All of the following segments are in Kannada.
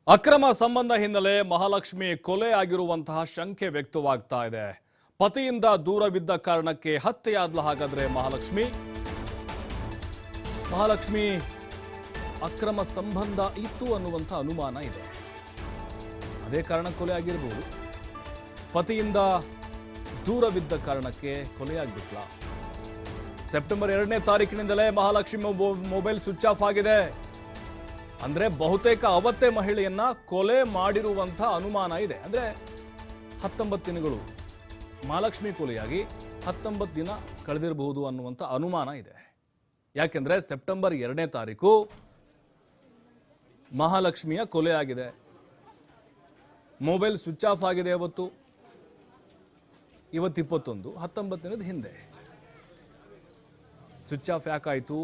ಅಕ್ರಮ ಸಂಬಂಧ ಹಿನ್ನೆಲೆ ಮಹಾಲಕ್ಷ್ಮಿ ಕೊಲೆ ಆಗಿರುವಂತಹ ಶಂಕೆ ವ್ಯಕ್ತವಾಗ್ತಾ ಇದೆ. ಪತಿಯಿಂದ ದೂರವಿದ್ದ ಕಾರಣಕ್ಕೆ ಹತ್ಯೆಯಾದ್ಲ ಹಾಗಾದ್ರೆ ಮಹಾಲಕ್ಷ್ಮಿ ಅಕ್ರಮ ಸಂಬಂಧ ಇತ್ತು ಅನ್ನುವಂಥ ಅನುಮಾನ ಇದೆ. ಅದೇ ಕಾರಣ ಕೊಲೆ ಆಗಿರಬಹುದು. ಪತಿಯಿಂದ ದೂರವಿದ್ದ ಕಾರಣಕ್ಕೆ ಕೊಲೆಯಾಗ್ಬಿಟ್ಲ. ಸೆಪ್ಟೆಂಬರ್ 2ನೇ ತಾರೀಕಿನಿಂದಲೇ ಮಹಾಲಕ್ಷ್ಮಿ ಮೊಬೈಲ್ ಸ್ವಿಚ್ ಆಫ್ ಆಗಿದೆ. ಅಂದ್ರೆ ಬಹುತೇಕ ಅವತ್ತೇ ಮಹಿಳೆಯನ್ನ ಕೊಲೆ ಮಾಡಿರುವಂಥ ಅನುಮಾನ ಇದೆ. ಅಂದ್ರೆ 19 ದಿನಗಳು ಮಹಾಲಕ್ಷ್ಮಿ ಕೊಲೆಯಾಗಿ 19 ದಿನ ಕಳೆದಿರಬಹುದು ಅನ್ನುವಂಥ ಅನುಮಾನ ಇದೆ. ಯಾಕೆಂದ್ರೆ ಸೆಪ್ಟೆಂಬರ್ 2ನೇ ತಾರೀಕು ಮಹಾಲಕ್ಷ್ಮಿಯ ಕೊಲೆ ಆಗಿದೆ. ಮೊಬೈಲ್ ಸ್ವಿಚ್ ಆಫ್ ಆಗಿದೆ. ಇವತ್ತು 21 19 ದಿನದ ಹಿಂದೆ ಸ್ವಿಚ್ ಆಫ್ ಯಾಕಾಯಿತು?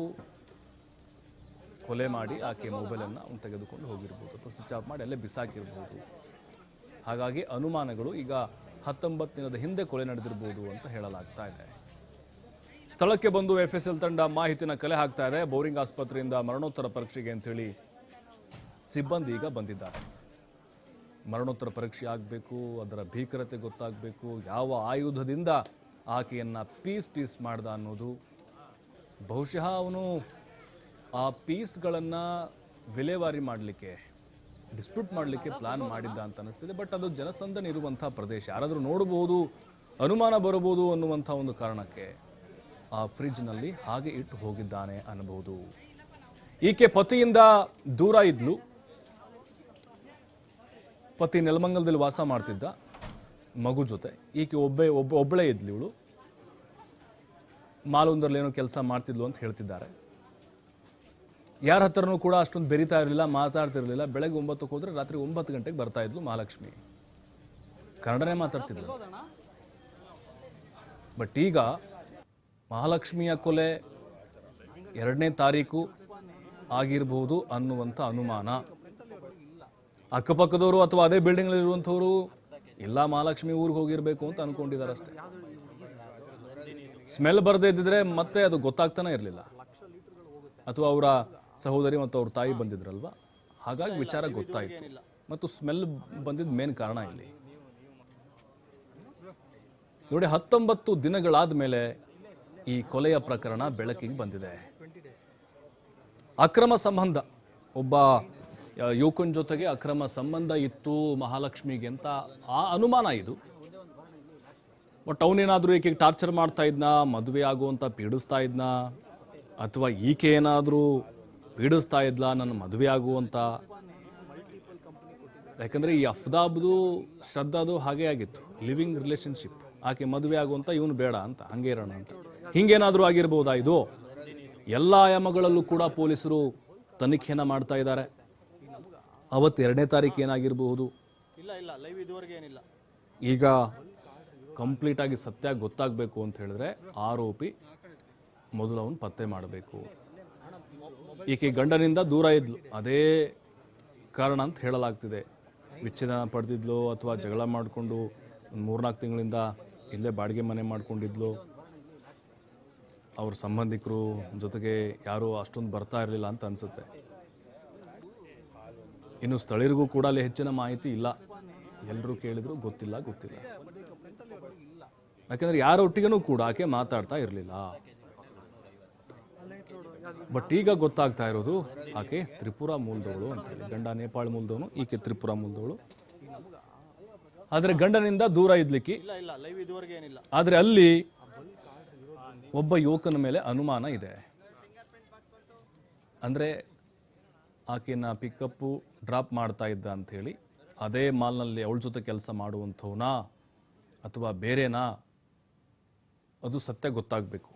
ಕೊಲೆ ಮಾಡಿ ಆಕೆ ಮೊಬೈಲನ್ನು ಅವನು ತೆಗೆದುಕೊಂಡು ಹೋಗಿರ್ಬೋದು ಅಥವಾ ಸ್ವಿಚ್ ಆಫ್ ಮಾಡಿ ಅಲ್ಲೇ ಬಿಸಾಕಿರ್ಬೋದು. ಹಾಗಾಗಿ ಅನುಮಾನಗಳು ಈಗ 19 ದಿನದ ಹಿಂದೆ ಕೊಲೆ ನಡೆದಿರ್ಬೋದು ಅಂತ ಹೇಳಲಾಗ್ತಾ ಇದೆ. ಸ್ಥಳಕ್ಕೆ ಬಂದು FSL ತಂಡ ಮಾಹಿತಿನ ಕಲೆ ಹಾಕ್ತಾ ಇದೆ. ಬೋರಿಂಗ್ ಆಸ್ಪತ್ರೆಯಿಂದ ಮರಣೋತ್ತರ ಪರೀಕ್ಷೆಗೆ ಅಂತೇಳಿ ಸಿಬ್ಬಂದಿ ಈಗ ಬಂದಿದ್ದಾರೆ. ಮರಣೋತ್ತರ ಪರೀಕ್ಷೆ ಆಗಬೇಕು, ಅದರ ಭೀಕರತೆ ಗೊತ್ತಾಗಬೇಕು, ಯಾವ ಆಯುಧದಿಂದ ಆಕೆಯನ್ನು ಪೀಸ್ ಮಾಡ್ದ ಅನ್ನೋದು. ಬಹುಶಃ ಅವನು ಆ ಪೀಸ್ಗಳನ್ನು ವಿಲೇವಾರಿ ಮಾಡಲಿಕ್ಕೆ, ಡಿಸ್ಪ್ಯೂಟ್ ಮಾಡಲಿಕ್ಕೆ ಪ್ಲಾನ್ ಮಾಡಿದ್ದ ಅಂತ ಅನಿಸ್ತಿದೆ. ಬಟ್ ಅದು ಜನಸಂದಣಿ ಇರುವಂಥ ಪ್ರದೇಶ, ಯಾರಾದರೂ ನೋಡಬಹುದು, ಅನುಮಾನ ಬರಬಹುದು ಅನ್ನುವಂಥ ಒಂದು ಕಾರಣಕ್ಕೆ ಆ ಫ್ರಿಡ್ಜ್ನಲ್ಲಿ ಹಾಗೆ ಇಟ್ಟು ಹೋಗಿದ್ದಾನೆ ಅನ್ನಬಹುದು. ಈಕೆ ಪತಿಯಿಂದ ದೂರ ಇದ್ಲು. ಪತಿ ನೆಲಮಂಗಲದಲ್ಲಿ ವಾಸ ಮಾಡ್ತಿದ್ದ ಮಗು ಜೊತೆ. ಈಕೆ ಒಬ್ಬಳೇ ಇದ್ಲು. ಇವಳು ಮಾಲೊಂದರಲ್ಲಿ ಏನೋ ಕೆಲಸ ಮಾಡ್ತಿದ್ಲು ಅಂತ ಹೇಳ್ತಿದ್ದಾರೆ. ಯಾರ ಹತ್ರನೂ ಕೂಡ ಅಷ್ಟೊಂದು ಬೆರಿತಾ ಇರಲಿಲ್ಲ, ಮಾತಾಡ್ತಿರ್ಲಿಲ್ಲ. ಬೆಳಗ್ಗೆ 9ಕ್ಕೆ ಹೋದ್ರೆ ರಾತ್ರಿ 9 ಗಂಟೆಗೆ ಬರ್ತಾ ಇದ್ಲು ಮಹಾಲಕ್ಷ್ಮಿ. ಕನ್ನಡನೇ ಮಾತಾಡ್ತಿದ್ಲು. ಬಟ್ ಈಗ ಮಹಾಲಕ್ಷ್ಮಿಯ ಕೊಲೆ 2ನೇ ತಾರೀಕು ಆಗಿರಬಹುದು ಅನ್ನುವಂಥ ಅನುಮಾನ. ಅಕ್ಕಪಕ್ಕದವರು ಅಥವಾ ಅದೇ ಬಿಲ್ಡಿಂಗ್ ಇರುವಂಥವ್ರು ಎಲ್ಲ ಮಹಾಲಕ್ಷ್ಮಿ ಊರಿಗೆ ಹೋಗಿರ್ಬೇಕು ಅಂತ ಅನ್ಕೊಂಡಿದ್ದಾರೆ ಅಷ್ಟೇ. ಸ್ಮೆಲ್ ಬರದೇ ಇದ್ದಿದ್ರೆ ಮತ್ತೆ ಅದು ಗೊತ್ತಾಗ್ತಾನೆ ಇರಲಿಲ್ಲ. ಅಥವಾ ಅವರ ಸಹೋದರಿ ಮತ್ತು ಅವ್ರ ತಾಯಿ ಬಂದಿದ್ರಲ್ವ, ಹಾಗಾಗಿ ವಿಚಾರ ಗೊತ್ತಾಯಿತು. ಮತ್ತು ಸ್ಮೆಲ್ ಬಂದಿದ್ದ ಮೇನ್ ಕಾರಣ ಇಲ್ಲಿ ನೋಡಿ. 19 ದಿನಗಳಾದ ಮೇಲೆ ಈ ಕೊಲೆಯ ಪ್ರಕರಣ ಬೆಳಕಿಗೆ ಬಂದಿದೆ. ಅಕ್ರಮ ಸಂಬಂಧ, ಒಬ್ಬ ಯುವಕನ ಜೊತೆಗೆ ಅಕ್ರಮ ಸಂಬಂಧ ಇತ್ತು ಮಹಾಲಕ್ಷ್ಮಿಗೆ ಅಂತ ಆ ಅನುಮಾನ ಇದು. ಬಟ್ ಅವನೇನಾದರೂ ಈಕೆಗೆ ಟಾರ್ಚರ್ ಮಾಡ್ತಾ ಇದ್ನಾ, ಮದುವೆ ಆಗುವಂತ ಪೀಡಿಸ್ತಾ ಇದ್ನಾ, ಅಥವಾ ಈಕೆ ಏನಾದರೂ ಪೀಡಿಸ್ತಾ ಇದ್ಲಾ ನನ್ನ ಮದುವೆ ಆಗುವಂತ? ಯಾಕಂದ್ರೆ ಈ ಅಫ್ದಾಬ್ದು ಶ್ರದ್ಧಾದು ಹಾಗೆ ಆಗಿತ್ತು, ಲಿವಿಂಗ್ ರಿಲೇಶನ್ಶಿಪ್. ಆಕೆ ಮದುವೆ ಆಗುವಂತ, ಇವನು ಬೇಡ ಅಂತ, ಹಂಗೆ ಇರೋಣ ಅಂತ. ಹಿಂಗೇನಾದರೂ ಆಗಿರ್ಬೋದಾ ಇದು? ಎಲ್ಲ ಆಯಾಮಗಳಲ್ಲೂ ಕೂಡ ಪೊಲೀಸರು ತನಿಖೆಯನ್ನ ಮಾಡ್ತಾ ಇದ್ದಾರೆ. ಅವತ್ತು 2ನೇ ತಾರೀಕು ಏನಾಗಿರಬಹುದು? ಈಗ ಕಂಪ್ಲೀಟ್ ಆಗಿ ಸತ್ಯ ಗೊತ್ತಾಗಬೇಕು ಅಂತ ಹೇಳಿದ್ರೆ ಆರೋಪಿ ಮೊದಲು ಅವನು ಪತ್ತೆ ಮಾಡಬೇಕು. ಈಕೆ ಗಂಡನಿಂದ ದೂರ ಇದ್ಲು, ಅದೇ ಕಾರಣ ಅಂತ ಹೇಳಲಾಗ್ತಿದೆ. ವಿಚ್ಛೇದನ ಪಡೆದಿದ್ಲು ಅಥವಾ ಜಗಳ ಮಾಡಿಕೊಂಡು 3-4 ತಿಂಗಳಿಂದ ಇಲ್ಲೇ ಬಾಡಿಗೆ ಮನೆ ಮಾಡ್ಕೊಂಡಿದ್ಲು. ಅವ್ರ ಸಂಬಂಧಿಕರು ಜೊತೆಗೆ ಯಾರೂ ಅಷ್ಟೊಂದು ಬರ್ತಾ ಇರಲಿಲ್ಲ ಅಂತ ಅನಿಸುತ್ತೆ. ಇನ್ನು ಸ್ಥಳೀಯರಿಗೂ ಕೂಡ ಅಲ್ಲಿ ಹೆಚ್ಚಿನ ಮಾಹಿತಿ ಇಲ್ಲ. ಎಲ್ಲರೂ ಕೇಳಿದ್ರು ಗೊತ್ತಿಲ್ಲ. ಯಾಕಂದ್ರೆ ಯಾರೊಟ್ಟಿಗೂ ಕೂಡ ಆಕೆ ಮಾತಾಡ್ತಾ ಇರಲಿಲ್ಲ. ಬಟ್ ಈಗ ಗೊತ್ತಾಗ್ತಾ ಇರೋದು ಆಕೆ ತ್ರಿಪುರ ಮೂಲದವಳು ಅಂತೇಳಿ. ಗಂಡ ನೇಪಾಳ ಮೂಲದವನು, ಈಕೆ ತ್ರಿಪುರ ಮೂಲದವಳು. ಆದರೆ ಗಂಡನಿಂದ ದೂರ ಇದ್ಲಿಕ್ಕೆ, ಆದರೆ ಅಲ್ಲಿ ಒಬ್ಬ ಯುವಕನ ಮೇಲೆ ಅನುಮಾನ ಇದೆ. ಅಂದರೆ ಆಕೆನ ಪಿಕಪ್ಪು ಡ್ರಾಪ್ ಮಾಡ್ತಾ ಇದ್ದ ಅಂಥೇಳಿ, ಅದೇ ಮಾಲ್ನಲ್ಲಿ ಅವಳ ಜೊತೆ ಕೆಲಸ ಮಾಡುವಂಥವನಾ ಅಥವಾ ಬೇರೆನಾ? ಅದು ಸತ್ಯ ಗೊತ್ತಾಗಬೇಕು.